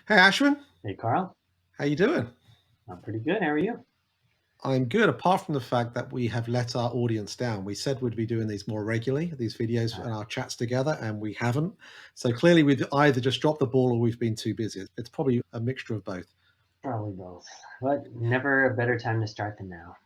Hey Ashwin, Hey, Carl. how you doing? I'm pretty good. How are you? I'm good, apart from the fact that we have let our audience down. We said we'd be doing these more regularly, these videos Uh, and our chats together, and we haven't. So clearly we've either just dropped the ball or we've been too busy. It's probably a mixture of both. Probably both. But never a better time to start than now.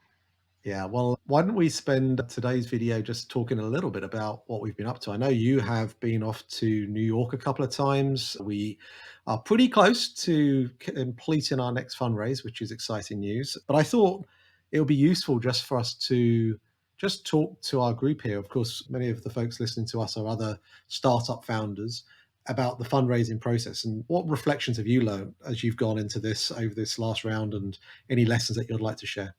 Yeah, well, why don't we spend today's video just talking a little bit about what we've been up to? I know you have been off to New York a couple of times. We are pretty close to completing our next fundraise, which is exciting news. But I thought it would be useful just for us to just talk to our group here. Of course, many of the folks listening to us are other startup founders about the fundraising process and what reflections have you learned as you've gone into this over this last round and any lessons that you'd like to share.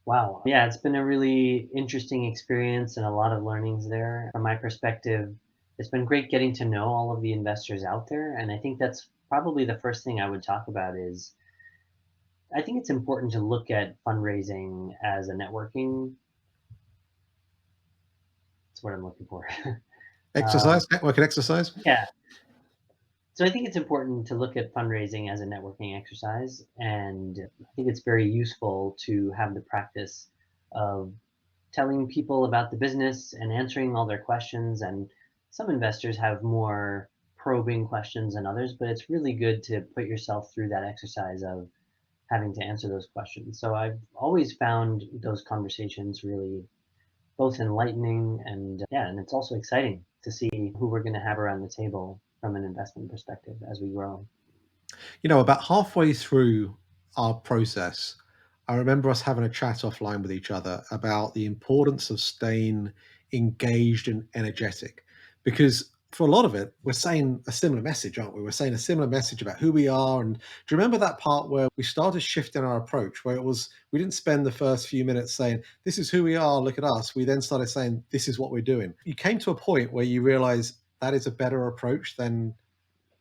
Wow. Yeah, it's been a really interesting experience and a lot of learnings there. From my perspective, it's been great getting to know all of the investors out there. And I think that's probably the first thing I would talk about is I think it's important to look at fundraising as a networking. That's what I'm looking for. um, Exercise, network and exercise. yeah, So I think it's important to look at fundraising as a networking exercise, and I think it's very useful to have the practice of telling people about the business and answering all their questions. And some investors have more probing questions than others, but it's really good to put yourself through that exercise of having to answer those questions. So I've always found those conversations really both enlightening and yeah, and it's also exciting to see who we're going to have around the table from an investment perspective as we grow. About halfway through our process, I remember us having a chat offline with each other about the importance of staying engaged and energetic. Because for a lot of it, we're saying a similar message, aren't we? We're saying a similar message about who we are. And do you remember that part where we started shifting our approach, where it was, we didn't spend the first few minutes saying, this is who we are, look at us. We then started saying, this is what we're doing. You came to a point where you realize that is a better approach than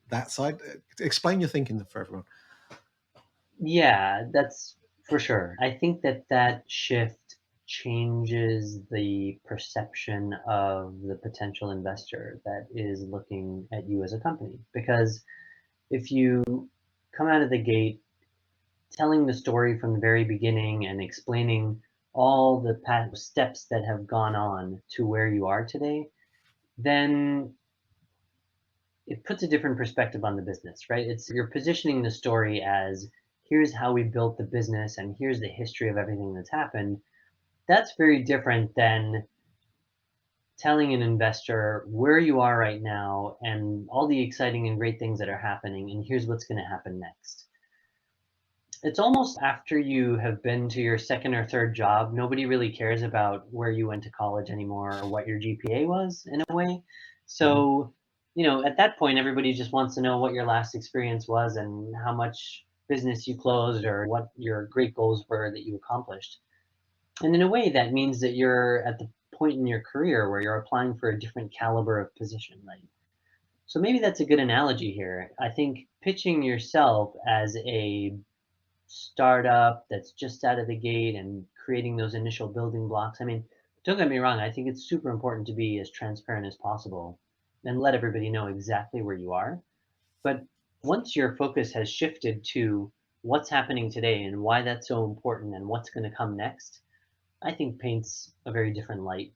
that side. Explain your thinking for everyone. Yeah, that's for sure. I think that that shift changes the perception of the potential investor that is looking at you as a company. Because if you come out of the gate telling the story from the very beginning and explaining all the past steps that have gone on to where you are today, then it puts a different perspective on the business, right? It's you're positioning the story as here's how we built the business and here's the history of everything that's happened. That's very different than telling an investor where you are right now and all the exciting and great things that are happening and here's what's going to happen next. It's almost after you have been to your second or third job, nobody really cares about where you went to college anymore or what your GPA was in a way. Mhm. So, at that point, everybody just wants to know what your last experience was and how much business you closed or what your great goals were that you accomplished. And in a way, that means that you're at the point in your career where you're applying for a different caliber of position, right? So maybe that's a good analogy here. I think pitching yourself as a startup that's just out of the gate and creating those initial building blocks. I mean, don't get me wrong, I think it's super important to be as transparent as possible and let everybody know exactly where you are. But once your focus has shifted to what's happening today and why that's so important and what's going to come next, I think paints a very different light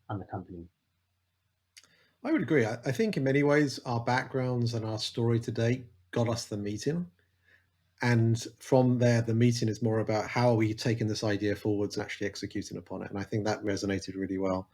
on the company. I would agree. I think in many ways our backgrounds and our story to date got us the meeting. And from there, the meeting is more about how are we taking this idea forwards and actually executing upon it. And I think that resonated really well.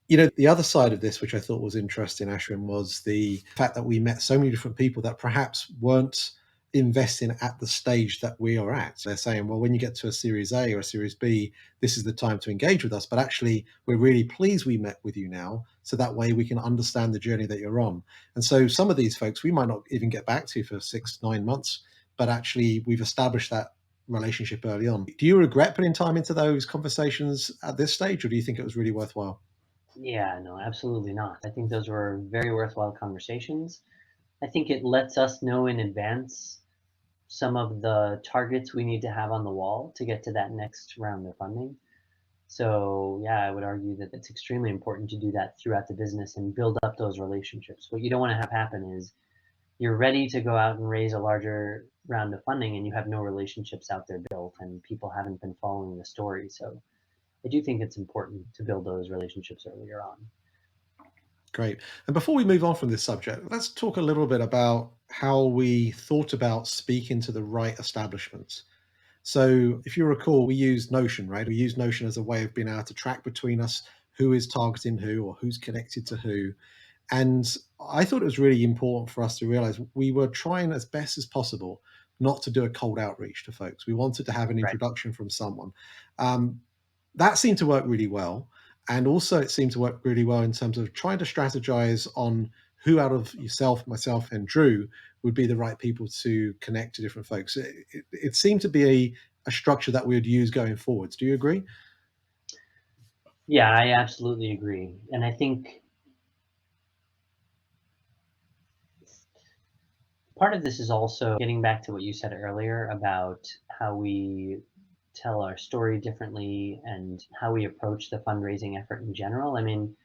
The other side of this, which I thought was interesting, Ashwin, was the fact that we met so many different people that perhaps weren't investing at the stage that we are at. They're saying, well, when you get to a Series A or a Series B, this is the time to engage with us. But actually, we're really pleased we met with you now. So that way we can understand the journey that you're on. And so some of these folks we might not even get back to for 6, 9 months, but actually we've established that relationship early on. Do you regret putting time into those conversations at this stage, or do you think it was really worthwhile? Yeah, no, absolutely not. I think those were very worthwhile conversations. I think it lets us know in advance some of the targets we need to have on the wall to get to that next round of funding. So, yeah, I would argue that it's extremely important to do that throughout the business and build up those relationships. What you don't want to have happen is you're ready to go out and raise a larger round of funding and you have no relationships out there built and people haven't been following the story. So I do think it's important to build those relationships earlier on. Great. And before we move on from this subject, let's talk a little bit about how we thought about speaking to the right establishments. So, if you recall, we use Notion, right? We use Notion as a way of being able to track between us who is targeting who or who's connected to who. And I thought it was really important for us to realize we were trying as best as possible not to do a cold outreach to folks. We wanted to have an Right. introduction from someone. Um, that seemed to work really well. And also, it seemed to work really well in terms of trying to strategize on who out of yourself, myself, and Drew would be the right people to connect to different folks. It seemed to be a structure that we would use going forwards. Do you agree? Yeah, I absolutely agree. And I think part of this is also getting back to what you said earlier about how we tell our story differently and how we approach the fundraising effort in general. I mean,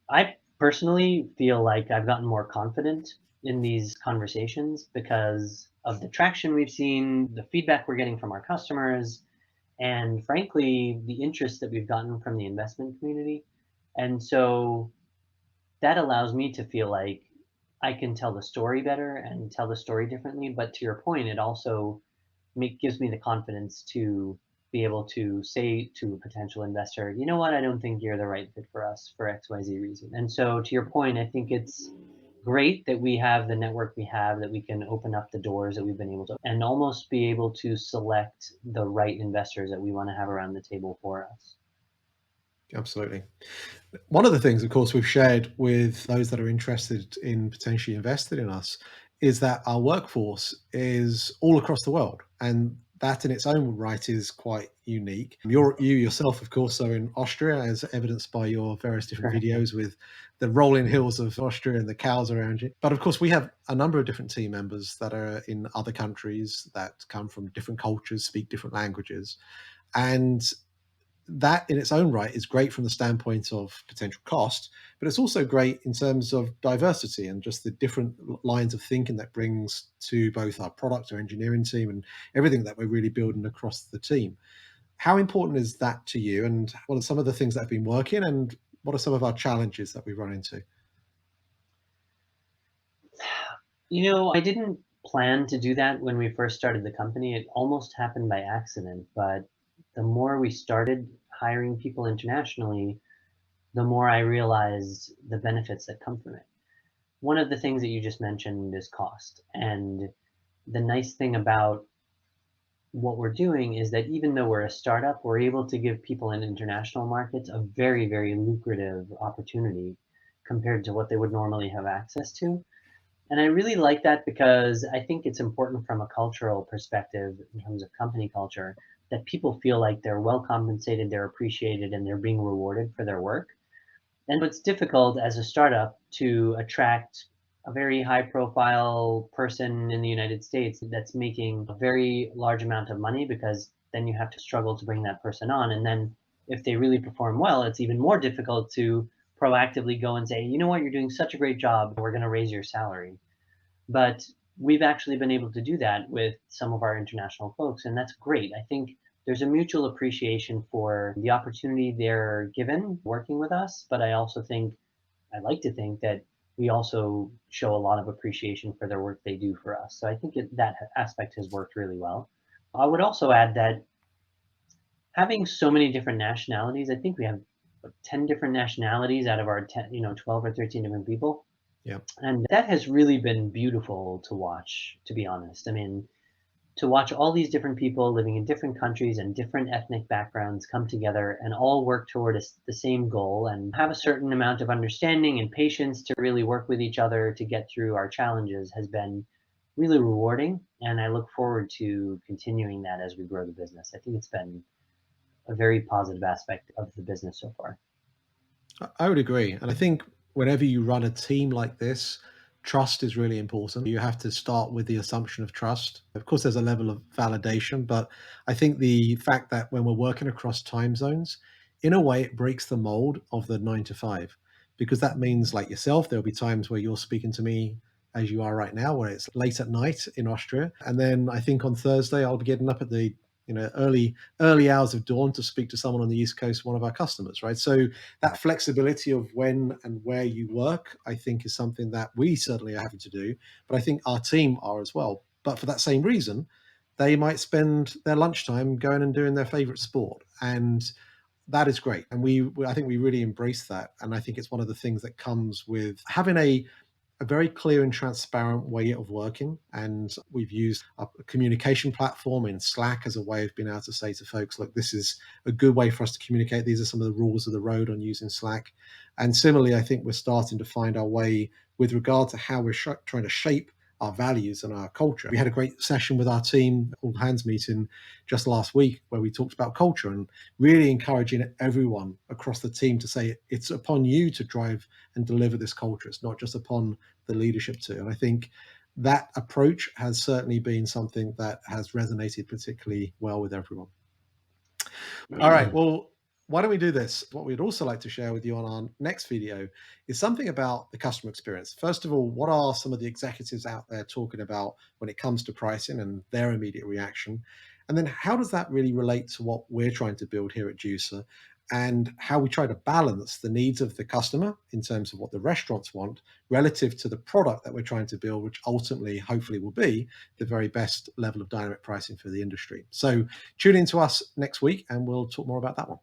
I personally feel like I've gotten more confident in these conversations because of the traction we've seen, the feedback we're getting from our customers, and frankly, the interest that we've gotten from the investment community. And so that allows me to feel like I can tell the story better and tell the story differently. But to your point, it also gives me the confidence to be able to say to a potential investor, you know what, I don't think you're the right fit for us for XYZ reason. And so to your point, I think it's great that we have the network we have, that we can open up the doors that we've been able to and almost be able to select the right investors that we want to have around the table for us. Absolutely. One of the things, of course, we've shared with those that are interested in potentially investing in us is that our workforce is all across the world. And that in its own right is quite unique. You yourself, of course, are in Austria, as evidenced by your various different Sure. videos with the rolling hills of Austria and the cows around you. But of course, we have a number of different team members that are in other countries that come from different cultures, speak different languages. And that in its own right is great from the standpoint of potential cost, but it's also great in terms of diversity and just the different lines of thinking that brings to both our product, our engineering team, and everything that we're really building across the team. How important is that to you? And what are some of the things that have been working? And what are some of our challenges that we run into? You know, I didn't plan to do that when we first started the company. It almost happened by accident, but the more we started hiring people internationally, the more I realized the benefits that come from it. One of the things that you just mentioned is cost. And the nice thing about what we're doing is that even though we're a startup, we're able to give people in international markets a very, very lucrative opportunity compared to what they would normally have access to. And I really like that because I think it's important from a cultural perspective in terms of company culture that people feel like they're well compensated, they're appreciated, and they're being rewarded for their work. And it's difficult as a startup to attract a very high profile person in the United States that's making a very large amount of money because then you have to struggle to bring that person on. And then if they really perform well, it's even more difficult to proactively go and say, you know what, you're doing such a great job, we're going to raise your salary. But we've actually been able to do that with some of our international folks, and that's great. I think there's a mutual appreciation for the opportunity they're given working with us, but I also think I like to think that we also show a lot of appreciation for their work they do for us. So I think that aspect has worked really well. I would also add that having so many different nationalities, I think we have 10 different nationalities out of our 10, 12 or 13 different people. Yeah. And that has really been beautiful to watch, to be honest. I mean, to watch all these different people living in different countries and different ethnic backgrounds come together and all work toward the same goal and have a certain amount of understanding and patience to really work with each other to get through our challenges has been really rewarding. And I look forward to continuing that as we grow the business. I think it's been a very positive aspect of the business so far. I would agree. And I think whenever you run a team like this, trust is really important. You have to start with the assumption of trust. Of course, there's a level of validation, but I think the fact that when we're working across time zones, in a way, it breaks the mold of the 9 to 5, because that means, like yourself, there'll be times where you're speaking to me as you are right now, where it's late at night in Austria. And then I think on Thursday I'll be getting up at the early hours of dawn to speak to someone on the East Coast, one of our customers, right? So that flexibility of when and where you work, I think, is something that we certainly are having to do, but I think our team are as well. But for that same reason, they might spend their lunchtime going and doing their favorite sport, and that is great. And I think we really embrace that. And I think it's one of the things that comes with having a very clear and transparent way of working. And we've used a communication platform in Slack as a way of being able to say to folks, look, this is a good way for us to communicate. These are some of the rules of the road on using Slack. And similarly, I think we're starting to find our way with regard to how we're trying to shape our values and our culture. We had a great session with our team, all hands meeting just last week, where we talked about culture and really encouraging everyone across the team to say it's upon you to drive and deliver this culture. It's not just upon the leadership to. And I think that approach has certainly been something that has resonated particularly well with everyone. All right. Well, why don't we do this? What we'd also like to share with you on our next video is something about the customer experience. First of all, what are some of the executives out there talking about when it comes to pricing and their immediate reaction? And then how does that really relate to what we're trying to build here at Juicer, and how we try to balance the needs of the customer in terms of what the restaurants want relative to the product that we're trying to build, which ultimately, hopefully, will be the very best level of dynamic pricing for the industry. So tune in to us next week and we'll talk more about that one.